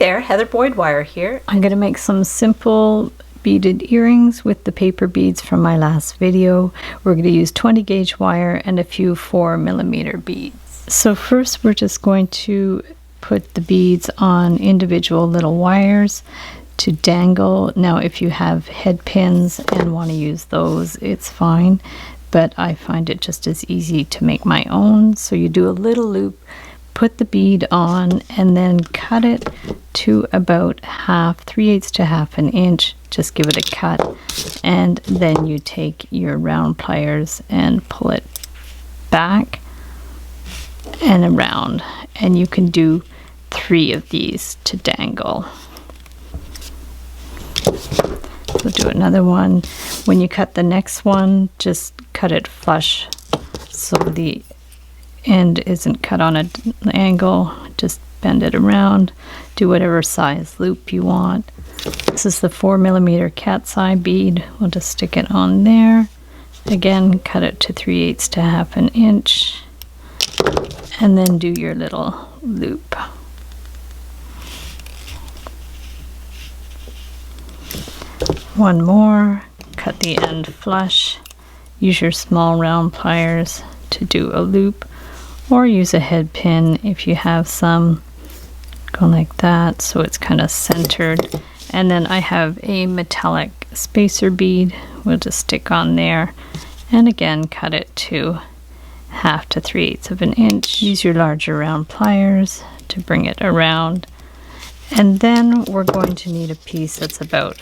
there, Heather Boyd Wire here. I'm going to make some simple beaded earrings with the paper beads from my last video. We're going to use 20 gauge wire and a few 4mm beads. So first we're just going to put the beads on individual little wires to dangle. Now if you have head pins and want to use those, it's fine, but I find it just as easy to make my own. So you do a little loop, put the bead on, and then cut it to about 3/8 to 1/2 inch. Just give it a cut, and then you take your round pliers and pull it back and around, and you can do 3 of these to dangle. So do another one. When you cut the next one, just cut it flush so the end isn't cut on an angle. Just bend it around. Do whatever size loop you want. This is the 4mm cat's eye bead. We'll just stick it on there. Again, cut it to 3/8 to 1/2 inch, and then do your little loop. One more, cut the end flush. Use your small round pliers to do a loop, or use a head pin if you have some. Go like that so it's kind of centered. And then I have a metallic spacer bead. We'll just stick on there, and again cut it to 1/2 to 3/8 inch. Use your larger round pliers to bring it around, and then we're going to need a piece that's about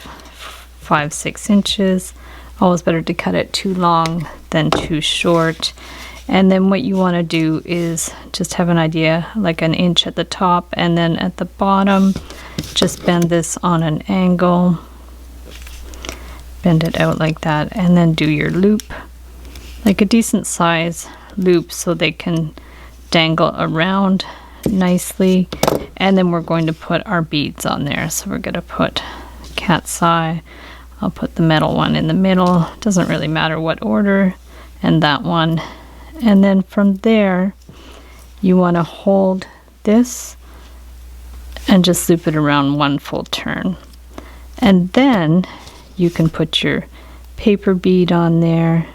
5-6 inches. Always better to cut it too long than too short. And then what you want to do is just have an idea, like 1 inch at the top, and then at the bottom just bend this on an angle, bend it out like that, and then do your loop, like a decent size loop, so they can dangle around nicely. And then we're going to put our beads on there. So we're going to put cat's eye. I'll put the metal one in the middle, doesn't really matter what order, and that one. And then from there you want to hold this and just loop it around 1 full turn, and then you can put your paper bead on there.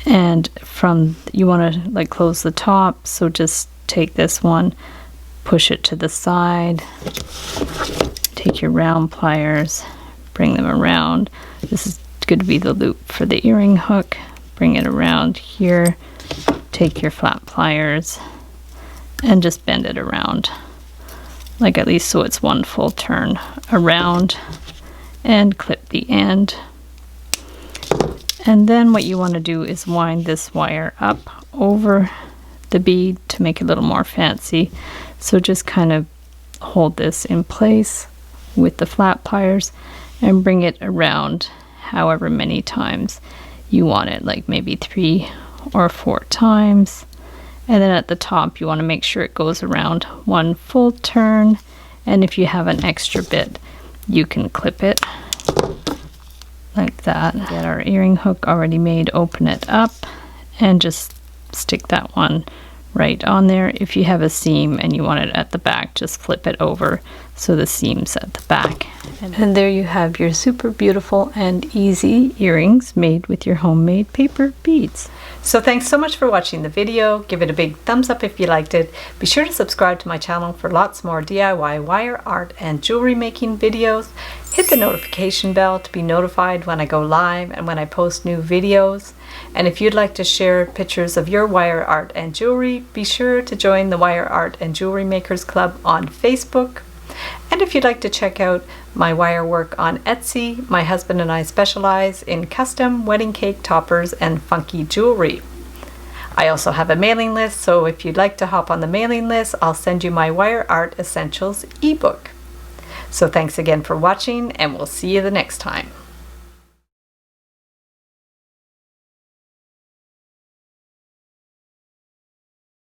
And from you want to like close the top, so just take this one, push it to the side, take your round pliers, bring them around. This is going to be the loop for the earring hook. Bring it around here, take your flat pliers, and just bend it around, like at least so it's 1 full turn around, and clip the end. And then what you want to do is wind this wire up over the bead to make it a little more fancy. So just kind of hold this in place with the flat pliers and bring it around however many times you want it, like maybe 3 or 4 times. And then at the top you want to make sure it goes around 1 full turn, and if you have an extra bit you can clip it like that. Get our earring hook already made, open it up, and just stick that one right on there. If you have a seam and you want it at the back, just flip it over so the seam's at the back. And there you have your super beautiful and easy earrings made with your homemade paper beads. So thanks so much for watching the video. Give it a big thumbs up if you liked it. Be sure to subscribe to my channel for lots more DIY wire art and jewelry making videos. Hit the notification bell to be notified when I go live and when I post new videos. And if you'd like to share pictures of your wire art and jewelry, be sure to join the Wire Art and Jewelry Makers Club on Facebook. And if you'd like to check out my wire work on Etsy, my husband and I specialize in custom wedding cake toppers and funky jewelry. I also have a mailing list, so if you'd like to hop on the mailing list, I'll send you my Wire Art Essentials ebook. So thanks again for watching, and we'll see you the next time.